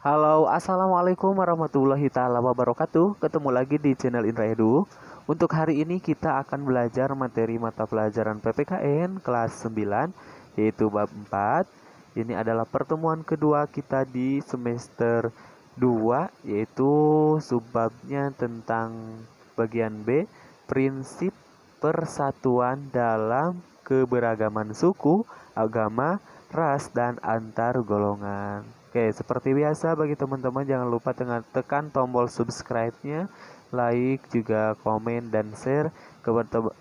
Halo, assalamualaikum warahmatullahi taala wabarakatuh. Ketemu lagi di channel Indra Edu. Untuk hari ini kita akan belajar materi mata pelajaran PPKN kelas 9, yaitu bab 4. Ini adalah pertemuan kedua kita di semester 2, yaitu subbabnya tentang bagian B, prinsip persatuan dalam keberagaman suku, agama, ras, dan antar golongan. Oke, seperti biasa bagi teman-teman jangan lupa tekan tombol subscribe-nya, like, juga komen dan share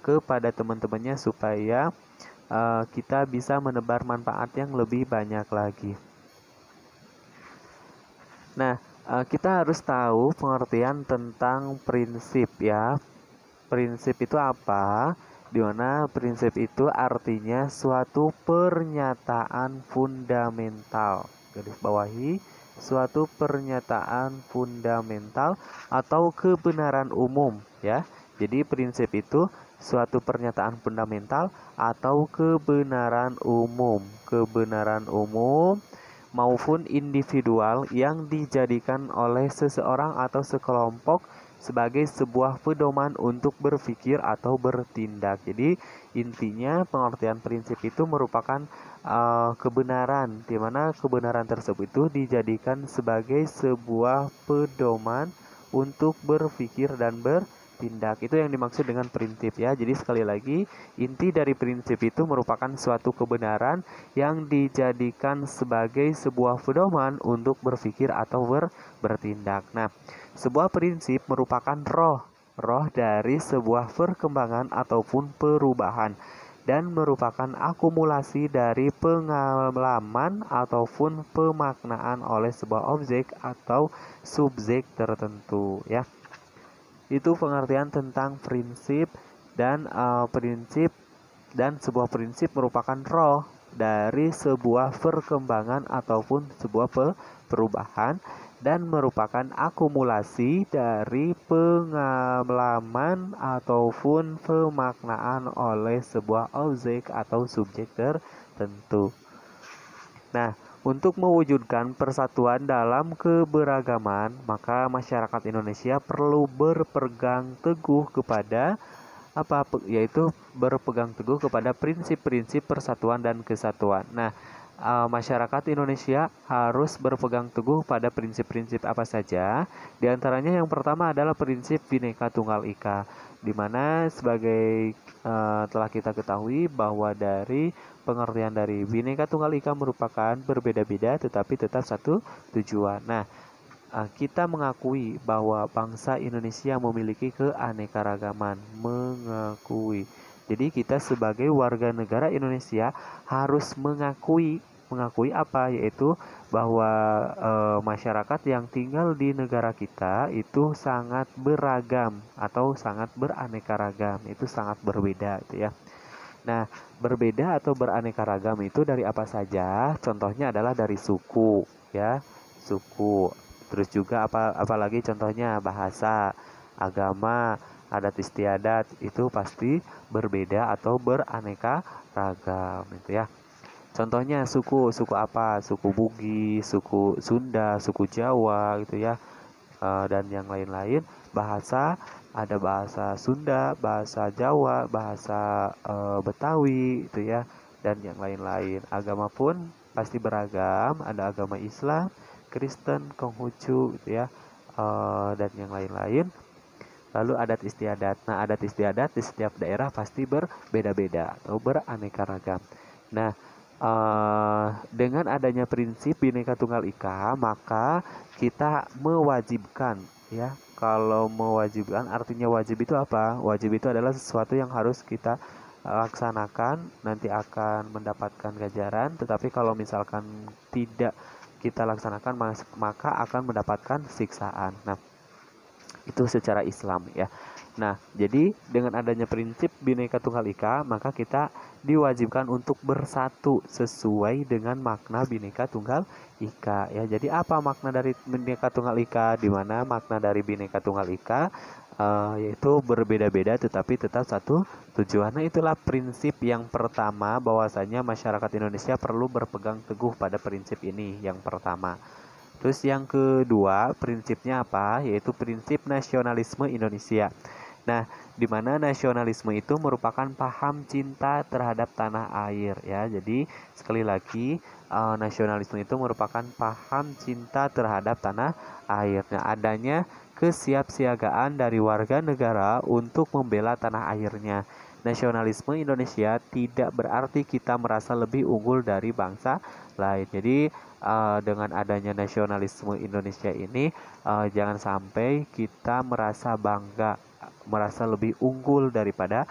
kepada teman-temannya supaya kita bisa menebar manfaat yang lebih banyak lagi. Nah, kita harus tahu pengertian tentang prinsip ya. Prinsip itu apa? Dimana prinsip itu artinya suatu pernyataan fundamental. Garis bawahi, suatu pernyataan fundamental atau kebenaran umum ya. Jadi prinsip itu suatu pernyataan fundamental atau kebenaran umum. Kebenaran umum maupun individual yang dijadikan oleh seseorang atau sekelompok sebagai sebuah pedoman untuk berpikir atau bertindak. Jadi intinya pengertian prinsip itu merupakan kebenaran, di mana kebenaran tersebut itu dijadikan sebagai sebuah pedoman untuk berpikir dan bertindak. Itu yang dimaksud dengan prinsip ya. Jadi sekali lagi, inti dari prinsip itu merupakan suatu kebenaran yang dijadikan sebagai sebuah pedoman untuk berpikir atau bertindak. Nah, sebuah prinsip merupakan roh dari sebuah perkembangan ataupun perubahan dan merupakan akumulasi dari pengalaman ataupun pemaknaan oleh sebuah objek atau subjek tertentu ya. Itu pengertian tentang prinsip dan sebuah prinsip merupakan roh dari sebuah perkembangan ataupun sebuah perubahan dan merupakan akumulasi dari pengalaman ataupun pemaknaan oleh sebuah objek atau subjek tertentu. Nah, untuk mewujudkan persatuan dalam keberagaman, maka masyarakat Indonesia perlu berpegang teguh kepada yaitu berpegang teguh kepada prinsip-prinsip persatuan dan kesatuan. Nah, masyarakat Indonesia harus berpegang teguh pada prinsip-prinsip apa saja? Di antaranya yang pertama adalah prinsip Bhinneka Tunggal Ika, di mana sebagai telah kita ketahui bahwa dari pengertian dari Bhinneka Tunggal Ika merupakan berbeda-beda tetapi tetap satu tujuan. Nah, kita mengakui bahwa bangsa Indonesia memiliki keanekaragaman, mengakui. Jadi kita sebagai warga negara Indonesia harus mengakui apa? Yaitu bahwa masyarakat yang tinggal di negara kita itu sangat beragam atau sangat beraneka ragam, itu sangat berbeda gitu ya. Nah, berbeda atau beraneka ragam itu dari apa saja? Contohnya adalah dari suku ya, suku. Terus juga apalagi contohnya bahasa, agama, adat istiadat itu pasti berbeda atau beraneka ragam itu ya. Contohnya suku apa? Suku Bugis, suku Sunda, suku Jawa gitu ya. Dan yang lain-lain. Bahasa, ada bahasa Sunda, bahasa Jawa, bahasa Betawi itu ya, dan yang lain-lain. Agama pun pasti beragam, ada agama Islam, Kristen, Konghucu gitu ya, dan yang lain-lain. Lalu adat istiadat. Nah, adat istiadat di setiap daerah pasti berbeda-beda atau beraneka ragam. Nah, dengan adanya prinsip Bhinneka Tunggal Ika, maka kita mewajibkan ya. Kalau mewajibkan artinya wajib itu apa? Wajib itu adalah sesuatu yang harus kita laksanakan, nanti akan mendapatkan ganjaran, tetapi kalau misalkan tidak kita laksanakan maka akan mendapatkan siksaan. Nah, itu secara Islam ya. Nah, jadi dengan adanya prinsip Bhinneka Tunggal Ika, maka kita diwajibkan untuk bersatu sesuai dengan makna Bhinneka Tunggal Ika ya. Jadi apa makna dari Bhinneka Tunggal Ika? Di mana makna dari Bhinneka Tunggal Ika yaitu berbeda-beda tetapi tetap satu tujuan. Nah, itulah prinsip yang pertama, bahwasanya masyarakat Indonesia perlu berpegang teguh pada prinsip ini yang pertama. Terus yang kedua, prinsipnya apa? Yaitu prinsip nasionalisme Indonesia. Nah, di mana nasionalisme itu merupakan paham cinta terhadap tanah air ya. Jadi sekali lagi nasionalisme itu merupakan paham cinta terhadap tanah air. Nah, adanya kesiapsiagaan dari warga negara untuk membela tanah airnya. Nasionalisme Indonesia tidak berarti kita merasa lebih unggul dari bangsa lain. Jadi dengan adanya nasionalisme Indonesia ini jangan sampai kita merasa bangga, merasa lebih unggul daripada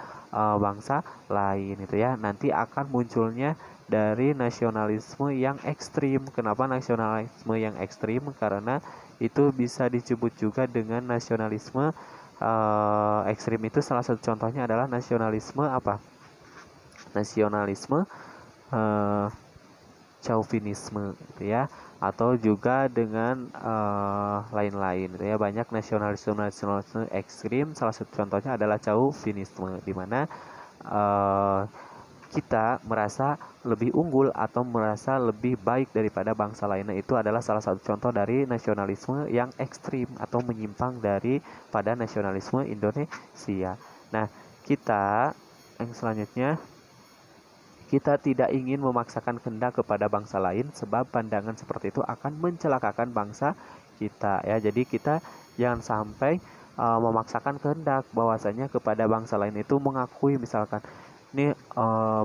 bangsa lain itu ya. Nanti akan munculnya dari nasionalisme yang ekstrim. Kenapa nasionalisme yang ekstrim? Karena itu bisa disebut juga dengan nasionalisme ekstrim. Itu salah satu contohnya adalah nasionalisme apa? Nasionalisme chauvinisme gitu ya, atau juga dengan lain-lain gitu ya. Banyak nasionalisme ekstrim, salah satu contohnya adalah chauvinisme, di mana kita merasa lebih unggul atau merasa lebih baik daripada bangsa lainnya. Itu adalah salah satu contoh dari nasionalisme yang ekstrim atau menyimpang daripada nasionalisme Indonesia. Nah, kita yang selanjutnya, kita tidak ingin memaksakan kehendak kepada bangsa lain sebab pandangan seperti itu akan mencelakakan bangsa kita ya. Jadi kita jangan sampai memaksakan kehendak bahwasanya kepada bangsa lain itu mengakui misalkan ini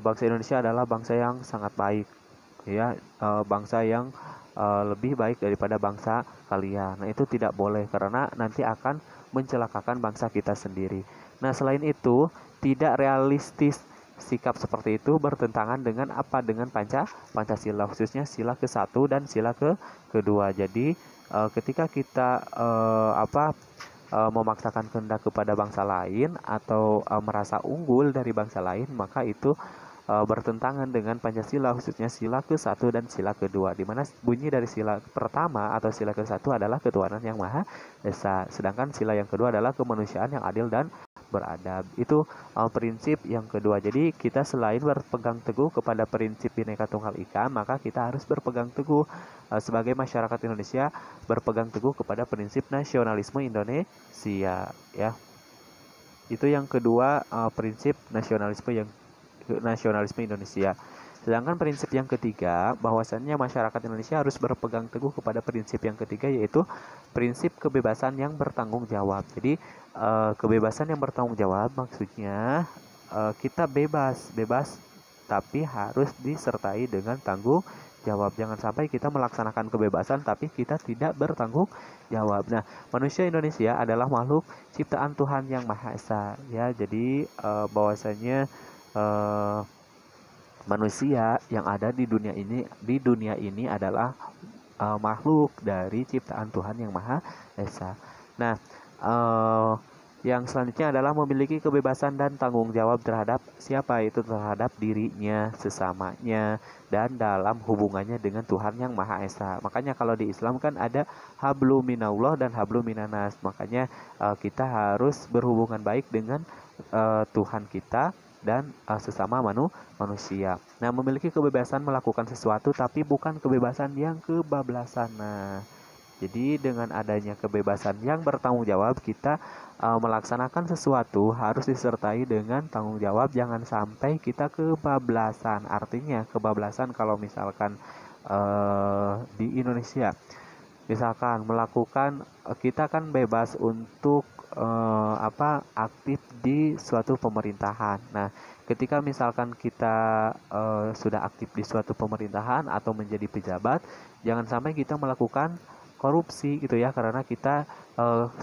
bangsa Indonesia adalah bangsa yang sangat baik ya, bangsa yang lebih baik daripada bangsa kalian. Nah, itu tidak boleh karena nanti akan mencelakakan bangsa kita sendiri. Nah, selain itu tidak realistis. Sikap seperti itu bertentangan dengan apa? Dengan Pancasila, khususnya sila ke-1 dan sila kedua. Jadi ketika kita memaksakan kehendak kepada bangsa lain atau merasa unggul dari bangsa lain, maka itu bertentangan dengan Pancasila, khususnya sila ke-1 dan sila kedua, di mana bunyi dari sila pertama atau sila ke-1 adalah ketuhanan yang Maha Esa, sedangkan sila yang kedua adalah kemanusiaan yang adil dan beradab. Itu prinsip yang kedua. Jadi kita selain berpegang teguh kepada prinsip Bhinneka Tunggal Ika, maka kita harus berpegang teguh sebagai masyarakat Indonesia, berpegang teguh kepada prinsip nasionalisme Indonesia ya. Itu yang kedua, prinsip nasionalisme Indonesia. Sedangkan prinsip yang ketiga, bahwasannya masyarakat Indonesia harus berpegang teguh kepada prinsip yang ketiga, yaitu prinsip kebebasan yang bertanggung jawab. Jadi kebebasan yang bertanggung jawab maksudnya kita bebas tapi harus disertai dengan tanggung jawab. Jangan sampai kita melaksanakan kebebasan tapi kita tidak bertanggung jawab. Nah, manusia Indonesia adalah makhluk ciptaan Tuhan yang Maha Esa ya. Jadi bahwasanya manusia yang ada di dunia ini adalah makhluk dari ciptaan Tuhan yang Maha Esa. Nah, yang selanjutnya adalah memiliki kebebasan dan tanggung jawab terhadap siapa? Itu terhadap dirinya, sesamanya, dan dalam hubungannya dengan Tuhan yang Maha Esa. Makanya kalau di Islam kan ada hablum minallah dan hablum minanas. Makanya kita harus berhubungan baik dengan Tuhan kita dan sesama manusia. Nah, memiliki kebebasan melakukan sesuatu tapi bukan kebebasan yang kebablasan. Nah, jadi dengan adanya kebebasan yang bertanggung jawab, kita melaksanakan sesuatu harus disertai dengan tanggung jawab. Jangan sampai kita kebablasan. Artinya kebablasan kalau misalkan di Indonesia, misalkan melakukan, kita kan bebas untuk aktif di suatu pemerintahan. Nah, ketika misalkan kita sudah aktif di suatu pemerintahan atau menjadi pejabat, jangan sampai kita melakukan korupsi gitu ya, karena kita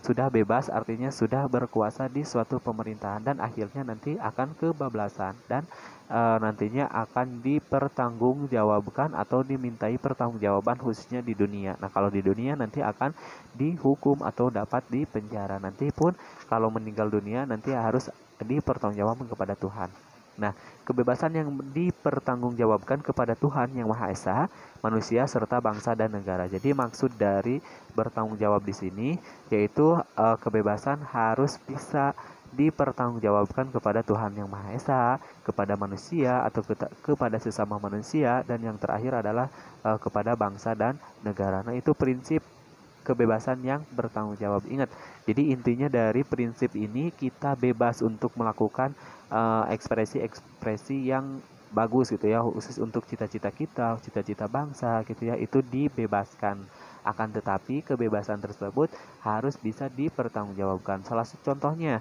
sudah bebas, artinya sudah berkuasa di suatu pemerintahan, dan akhirnya nanti akan kebablasan dan nantinya akan dipertanggungjawabkan atau dimintai pertanggungjawaban khususnya di dunia. Nah, kalau di dunia nanti akan dihukum atau dapat dipenjara. Nanti pun kalau meninggal dunia nanti harus dipertanggungjawabkan kepada Tuhan. Nah, kebebasan yang dipertanggungjawabkan kepada Tuhan yang Maha Esa, manusia serta bangsa dan negara. Jadi maksud dari bertanggung jawab di sini yaitu kebebasan harus bisa dipertanggungjawabkan kepada Tuhan Yang Maha Esa, kepada manusia atau kepada sesama manusia, dan yang terakhir adalah kepada bangsa dan negara. Nah, itu prinsip kebebasan yang bertanggung jawab. Ingat, jadi intinya dari prinsip ini kita bebas untuk melakukan ekspresi-ekspresi yang bagus gitu ya, khusus untuk cita-cita kita, cita-cita bangsa gitu ya, itu dibebaskan. Akan tetapi kebebasan tersebut harus bisa dipertanggungjawabkan. Salah satu contohnya,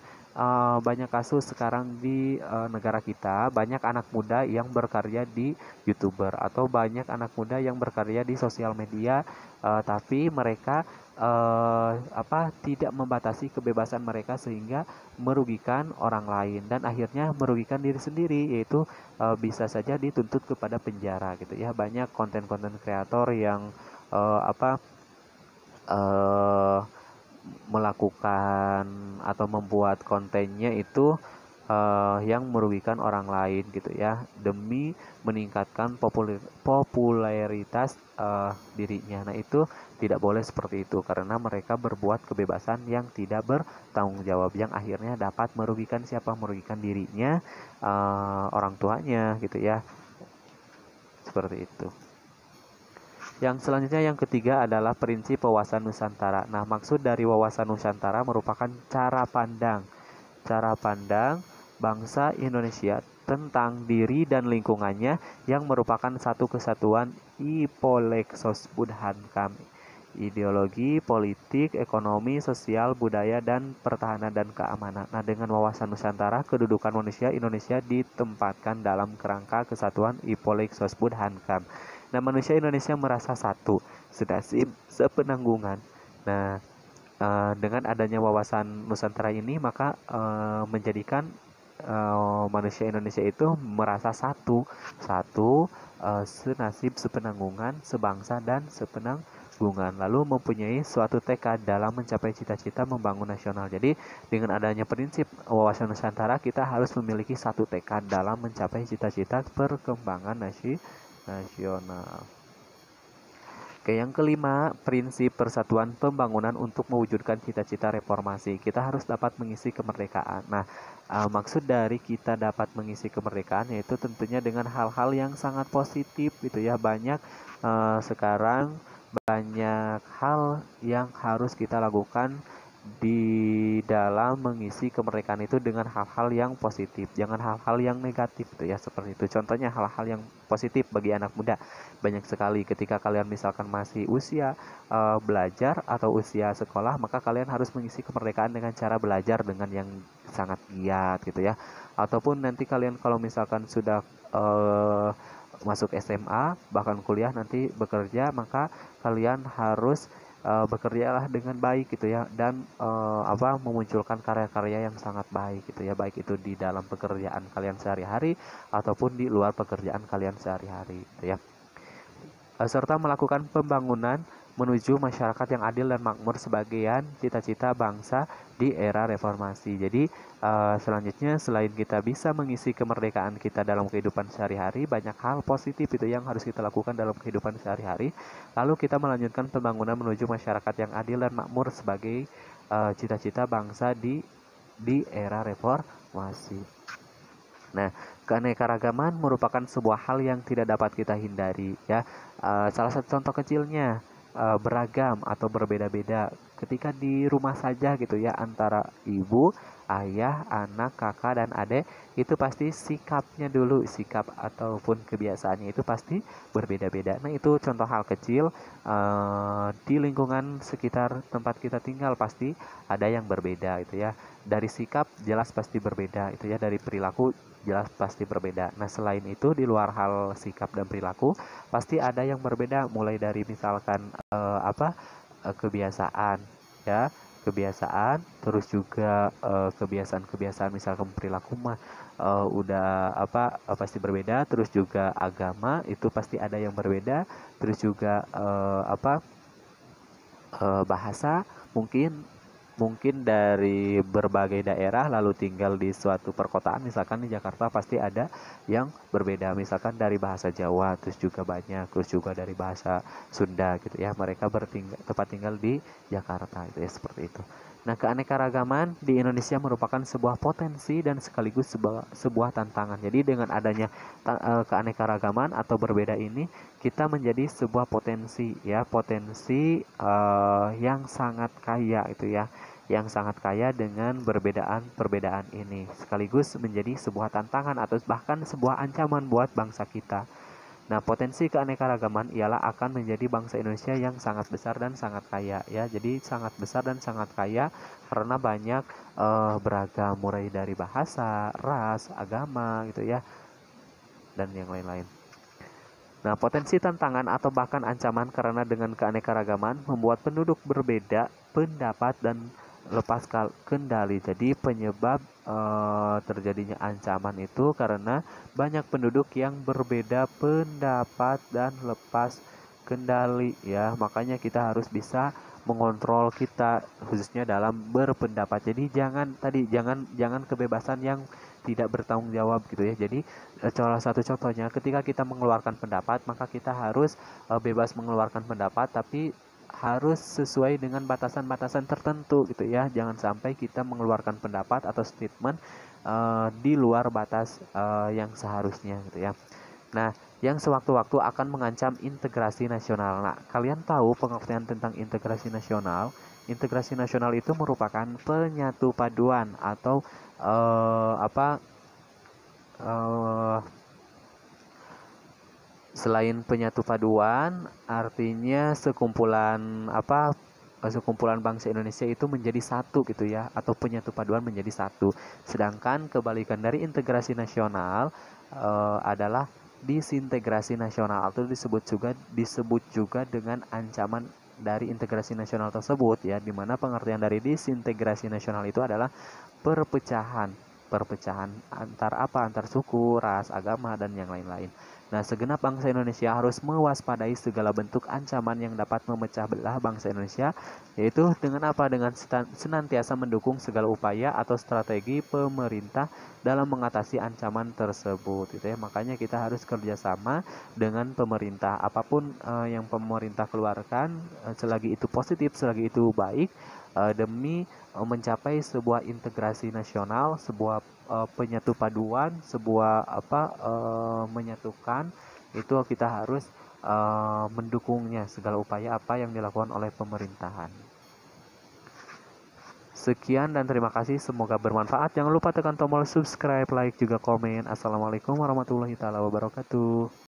banyak kasus sekarang di negara kita, banyak anak muda yang berkarya di YouTuber atau banyak anak muda yang berkarya di sosial media, tapi mereka tidak membatasi kebebasan mereka sehingga merugikan orang lain dan akhirnya merugikan diri sendiri, yaitu bisa saja dituntut kepada penjara gitu ya. Banyak konten-konten kreator yang uh, apa uh, melakukan atau membuat kontennya itu yang merugikan orang lain gitu ya, demi meningkatkan popularitas dirinya. Nah, itu tidak boleh seperti itu karena mereka berbuat kebebasan yang tidak bertanggung jawab, yang akhirnya dapat merugikan siapa? Merugikan dirinya, orang tuanya gitu ya, seperti itu. Yang selanjutnya, yang ketiga adalah prinsip wawasan Nusantara. Nah, maksud dari wawasan Nusantara merupakan cara pandang bangsa Indonesia tentang diri dan lingkungannya yang merupakan satu kesatuan ipolexos budhankam, ideologi, politik, ekonomi, sosial, budaya, dan pertahanan dan keamanan. Nah, dengan wawasan Nusantara, kedudukan manusia Indonesia ditempatkan dalam kerangka kesatuan ipolexos budhankam. Nah, manusia Indonesia merasa satu, senasib, sepenanggungan. Nah, dengan adanya wawasan Nusantara ini, maka menjadikan manusia Indonesia itu merasa satu, senasib, sepenanggungan, sebangsa, dan sepenanggungan. Lalu mempunyai suatu tekad dalam mencapai cita-cita membangun nasional. Jadi, dengan adanya prinsip wawasan Nusantara, kita harus memiliki satu tekad dalam mencapai cita-cita perkembangan nasional. Oke, yang kelima, prinsip persatuan pembangunan untuk mewujudkan cita-cita reformasi. Kita harus dapat mengisi kemerdekaan. Nah, maksud dari kita dapat mengisi kemerdekaan yaitu tentunya dengan hal-hal yang sangat positif gitu ya. Sekarang banyak hal yang harus kita lakukan di dalam mengisi kemerdekaan itu dengan hal-hal yang positif, jangan hal-hal yang negatif gitu ya, seperti itu. Contohnya hal-hal yang positif bagi anak muda banyak sekali. Ketika kalian misalkan masih usia belajar atau usia sekolah, maka kalian harus mengisi kemerdekaan dengan cara belajar dengan yang sangat giat gitu ya. Ataupun nanti kalian kalau misalkan sudah masuk SMA bahkan kuliah nanti bekerja, maka kalian harus bekerjalah dengan baik gitu ya, dan memunculkan karya-karya yang sangat baik gitu ya, baik itu di dalam pekerjaan kalian sehari-hari ataupun di luar pekerjaan kalian sehari-hari gitu ya. Serta melakukan pembangunan menuju masyarakat yang adil dan makmur sebagian cita-cita bangsa di era reformasi. Jadi selanjutnya, selain kita bisa mengisi kemerdekaan kita dalam kehidupan sehari-hari, banyak hal positif itu yang harus kita lakukan dalam kehidupan sehari-hari. Lalu kita melanjutkan pembangunan menuju masyarakat yang adil dan makmur sebagai cita-cita bangsa di era reformasi. Nah, keanekaragaman merupakan sebuah hal yang tidak dapat kita hindari ya. Salah satu contoh kecilnya, beragam atau berbeda-beda ketika di rumah saja gitu ya, antara ibu, ayah, anak, kakak, dan adik, itu pasti sikapnya dulu, sikap ataupun kebiasaannya itu pasti berbeda-beda. Nah, itu contoh hal kecil. Di lingkungan sekitar tempat kita tinggal pasti ada yang berbeda itu ya. Dari sikap jelas pasti berbeda itu ya, dari perilaku jelas pasti berbeda. Nah, selain itu di luar hal sikap dan perilaku pasti ada yang berbeda, mulai dari misalkan kebiasaan ya, kebiasaan, terus juga kebiasaan-kebiasaan misalkan perilaku mah pasti berbeda, terus juga agama itu pasti ada yang berbeda, terus juga bahasa, mungkin dari berbagai daerah lalu tinggal di suatu perkotaan, misalkan di Jakarta pasti ada yang berbeda, misalkan dari bahasa Jawa, terus juga banyak, terus juga dari bahasa Sunda gitu ya, mereka tempat tinggal di Jakarta itu ya, seperti itu. Nah, keanekaragaman di Indonesia merupakan sebuah potensi dan sekaligus sebuah tantangan. Jadi dengan adanya keanekaragaman atau berbeda ini, kita menjadi sebuah potensi ya, potensi yang sangat kaya itu ya, yang sangat kaya dengan perbedaan ini, sekaligus menjadi sebuah tantangan atau bahkan sebuah ancaman buat bangsa kita. Nah, potensi keanekaragaman ialah akan menjadi bangsa Indonesia yang sangat besar dan sangat kaya ya. Jadi sangat besar dan sangat kaya karena banyak beragam, mulai dari bahasa, ras, agama gitu ya, dan yang lain-lain. Nah, potensi tantangan atau bahkan ancaman karena dengan keanekaragaman membuat penduduk berbeda pendapat dan lepas kendali. Jadi penyebab terjadinya ancaman itu karena banyak penduduk yang berbeda pendapat dan lepas kendali ya. Makanya kita harus bisa mengontrol kita khususnya dalam berpendapat. Jadi jangan kebebasan yang tidak bertanggung jawab gitu ya. Jadi salah satu contohnya ketika kita mengeluarkan pendapat, maka kita harus bebas mengeluarkan pendapat, tapi harus sesuai dengan batasan-batasan tertentu gitu ya. Jangan sampai kita mengeluarkan pendapat atau statement di luar batas yang seharusnya gitu ya. Nah, yang sewaktu-waktu akan mengancam integrasi nasional. Nah, kalian tahu pengertian tentang integrasi nasional? Integrasi nasional itu merupakan penyatu paduan atau selain penyatu paduan, artinya sekumpulan bangsa Indonesia itu menjadi satu gitu ya, atau penyatu paduan menjadi satu. Sedangkan kebalikan dari integrasi nasional adalah disintegrasi nasional, atau disebut juga dengan ancaman dari integrasi nasional tersebut ya, dimana pengertian dari disintegrasi nasional itu adalah perpecahan antar suku, ras, agama, dan yang lain-lain. Nah, segenap bangsa Indonesia harus mewaspadai segala bentuk ancaman yang dapat memecah belah bangsa Indonesia, yaitu dengan apa? Dengan senantiasa mendukung segala upaya atau strategi pemerintah dalam mengatasi ancaman tersebut. Gitu ya. Makanya kita harus kerjasama dengan pemerintah. Apapun yang pemerintah keluarkan, selagi itu positif, selagi itu baik, demi mencapai sebuah integrasi nasional, sebuah penyatu paduan, sebuah menyatukan, itu kita harus mendukungnya segala upaya apa yang dilakukan oleh pemerintahan. Sekian dan terima kasih, semoga bermanfaat. Jangan lupa tekan tombol subscribe, like, juga komen. Assalamualaikum warahmatullahi wabarakatuh.